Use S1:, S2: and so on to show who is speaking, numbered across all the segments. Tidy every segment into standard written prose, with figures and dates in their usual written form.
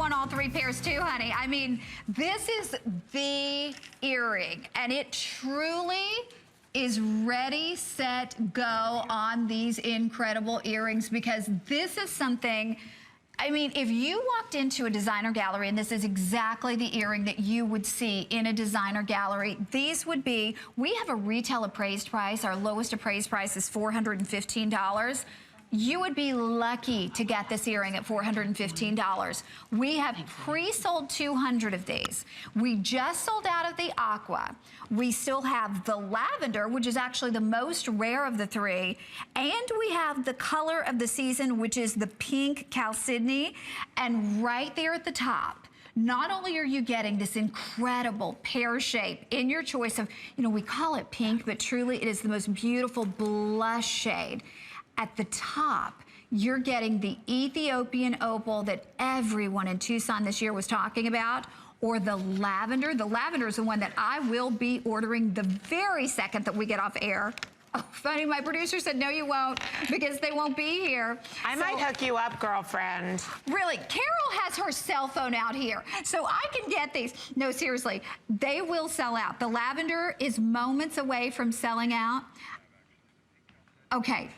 S1: want all 3 pairs too, honey. I mean, this is the earring, and it truly is ready, set, go on these incredible earrings, because this is something, I mean, if you walked into a designer gallery, and this is exactly the earring that you would see in a designer gallery, these would be, we have a retail appraised price. Our lowest appraised price is $415. You would be lucky to get this earring at $415. We have pre-sold 200 of these. We just sold out of the aqua. We still have the lavender, which is actually the most rare of the 3. And we have the color of the season, which is the pink Chalcedony. And right there at the top, not only are you getting this incredible pear shape in your choice of, you know, we call it pink, but truly it is the most beautiful blush shade. At the top, you're getting the Ethiopian opal that everyone in Tucson this year was talking about, or the lavender. The lavender is the one that I will be ordering the very second that we get off air. Oh, funny, my producer said, no, you won't, because they won't be here.
S2: I might hook you up, girlfriend.
S1: Really, Carol has her cell phone out here, so I can get these. No, seriously, they will sell out. The lavender is moments away from selling out. Okay.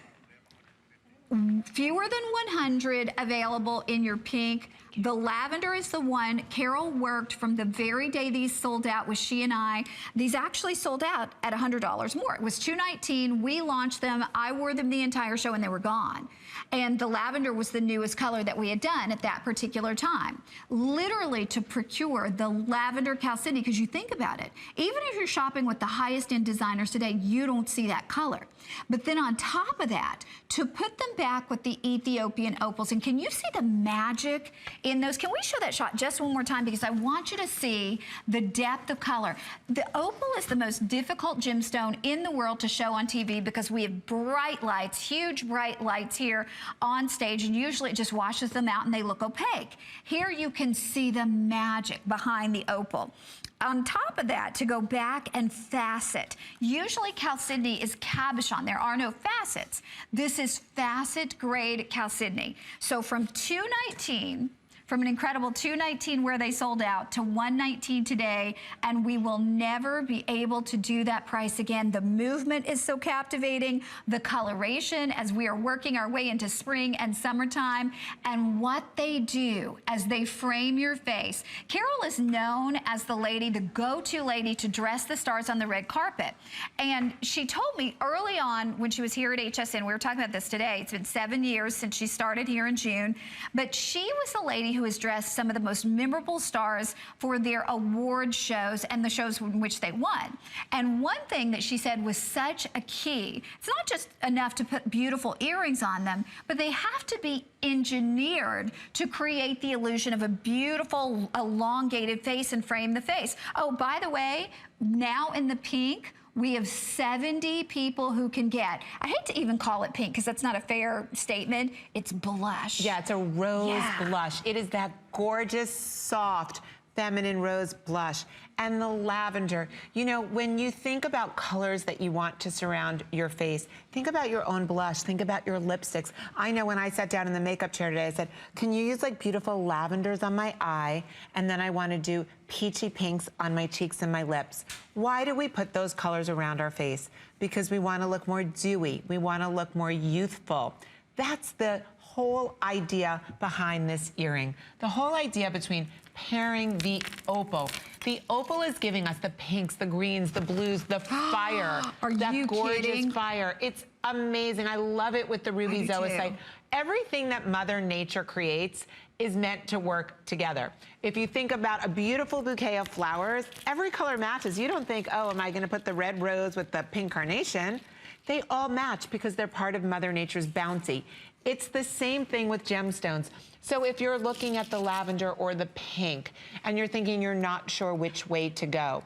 S1: Fewer than 100 available in your pink. The lavender is the one. Carol worked from the very day these sold out with she and I. These actually sold out at $100 more. It was $219. We launched them. I wore them the entire show and they were gone. And the lavender was the newest color that we had done at that particular time. Literally, to procure the lavender Chalcedony, because you think about it, even if you're shopping with the highest end designers today, you don't see that color. But then on top of that, to put them back with the Ethiopian opals, and can you see the magic in those? Can we show that shot just one more time? Because I want you to see the depth of color. The opal is the most difficult gemstone in the world to show on TV, because we have bright lights, huge bright lights here on stage, and usually it just washes them out and they look opaque. Here you can see the magic behind the opal. On top of that, to go back and facet. Usually Chalcedony is cabochon. There are no facets. This is facet grade Chalcedony. So from $219, from an incredible $219 where they sold out to $119 today, and we will never be able to do that price again. The movement is so captivating, the coloration as we are working our way into spring and summertime, and what they do as they frame your face. Carol is known as the lady, the go-to lady to dress the stars on the red carpet. And she told me early on when she was here at HSN, we were talking about this today, it's been 7 years since she started here in June, but she was the lady who has dressed some of the most memorable stars for their award shows and the shows in which they won. And one thing that she said was such a key, it's not just enough to put beautiful earrings on them, but they have to be engineered to create the illusion of a beautiful elongated face and frame the face. Oh, by the way, now in the pink, we have 70 people who can get, I hate to even call it pink because that's not a fair statement, it's blush.
S2: Yeah, it's a rose blush. It is that gorgeous, soft, feminine rose blush. And the lavender. You know, when you think about colors that you want to surround your face, think about your own blush, think about your lipsticks. I know when I sat down in the makeup chair today, I said, can you use like beautiful lavenders on my eye? And then I want to do peachy pinks on my cheeks and my lips. Why do we put those colors around our face? Because we want to look more dewy. We want to look more youthful. That's the whole idea behind this earring. The whole idea between pairing the opal. The opal is giving us the pinks, the greens, the blues, the fire.
S1: Are
S2: that
S1: you
S2: gorgeous
S1: kidding?
S2: Fire. It's amazing. I love it with the ruby zoisite. Everything that Mother Nature creates is meant to work together. If you think about a beautiful bouquet of flowers, every color matches. You don't think, oh, am I gonna put the red rose with the pink carnation? They all match because they're part of Mother Nature's bounty. It's the same thing with gemstones. So if you're looking at the lavender or the pink and you're thinking you're not sure which way to go,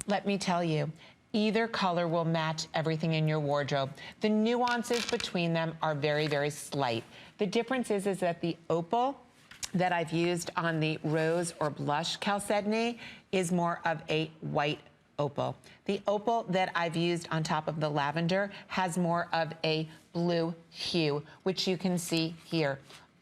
S2: let me tell you, either color will match everything in your wardrobe. The nuances between them are very, very slight. The difference is that the opal that I've used on the rose or blush Chalcedony is more of a white opal. The opal that I've used on top of the lavender has more of a blue hue, which you can see here.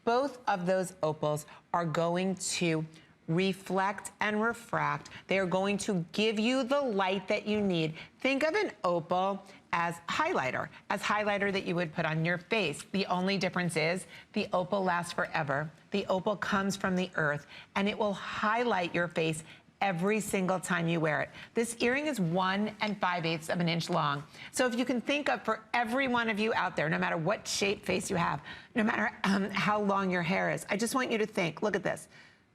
S2: both of those opals are going to reflect and refract. They are going to give you the light that you need. Think of an opal as highlighter that you would put on your face. The only difference is the opal lasts forever. The opal comes from the earth, and it will highlight your face every single time you wear it. This earring is 1 5/8 of an inch long. So if you can think of, for every one of you out there, no matter what shape face you have, no matter how long your hair is, I just want you to think, look at this.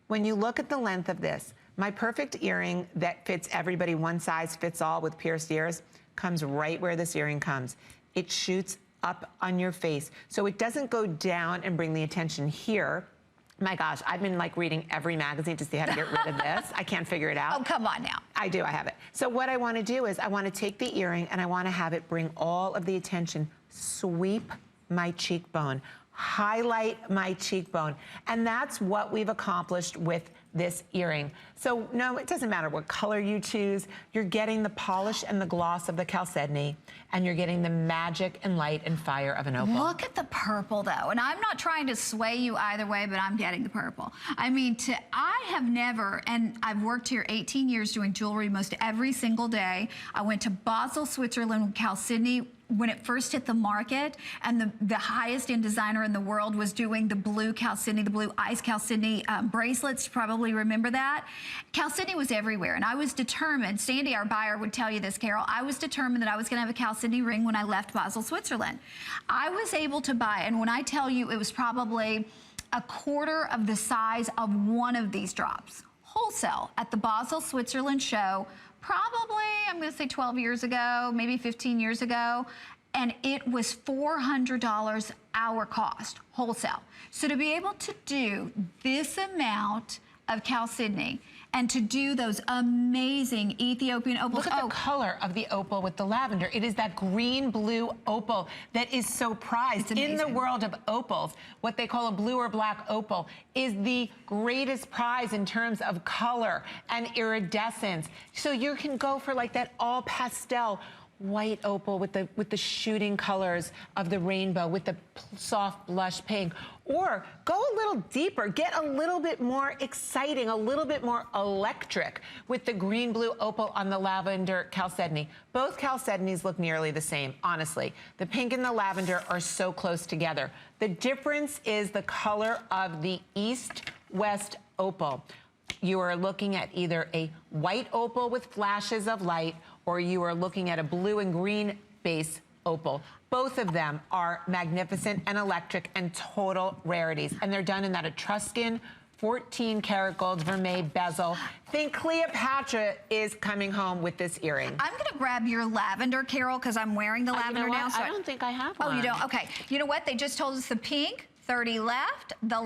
S2: When you look at the length of this, my perfect earring that fits everybody, one size fits all with pierced ears, comes right where this earring comes. It shoots up on your face. So it doesn't go down and bring the attention here. My gosh, I've been like reading every magazine to see how to get rid of this. I can't figure it out.
S1: Oh, come on now.
S2: I do, I have it. So what I want to do is I want to take the earring and I want to have it bring all of the attention, sweep my cheekbone, highlight my cheekbone. And that's what we've accomplished with this earring. So no, it doesn't matter what color you choose. You're getting the polish and the gloss of the Chalcedony, and you're getting the magic and light and fire of an opal.
S1: Look at the purple though, and I'm not trying to sway you either way, but I'm getting the purple. I mean, I have never, and I've worked here 18 years doing jewelry most every single day. I went to Basel, Switzerland with Chalcedony when it first hit the market, and the highest end designer in the world was doing the blue Chalcedony, the blue ice Chalcedony bracelets. You probably remember that. Chalcedony was everywhere, and I was determined, Sandy, our buyer, would tell you this, Carol, I was determined that I was gonna have a Chalcedony ring when I left Basel, Switzerland. I was able to buy, and when I tell you it was probably a quarter of the size of one of these drops, wholesale at the Basel, Switzerland show, probably, I'm gonna say 12 years ago, maybe 15 years ago, and it was $400 our cost, wholesale. So to be able to do this amount of Chalcedony and to do those amazing Ethiopian opals.
S2: Look at the color of the opal with the lavender. It is that green-blue opal that is so prized. In the world of opals, what they call a blue or black opal is the greatest prize in terms of color and iridescence. So you can go for like that all pastel white opal with the shooting colors of the rainbow, with the soft blush pink, or go a little deeper, get a little bit more exciting, a little bit more electric with the green blue opal on the lavender Chalcedony. Both Chalcedonies look nearly the same, honestly. The pink and the lavender are so close together. The difference is the color of the east-west opal. You are looking at either a white opal with flashes of light, or you are looking at a blue and green base opal. Both of them are magnificent and electric and total rarities. And they're done in that Etruscan 14 karat gold Vermeil bezel. Think Cleopatra is coming home with this earring.
S1: I'm gonna grab your lavender, Carol, because I'm wearing the lavender now.
S2: So I don't think I have one.
S1: Oh, you don't? Okay. You know what? They just told us the pink, 30 left. The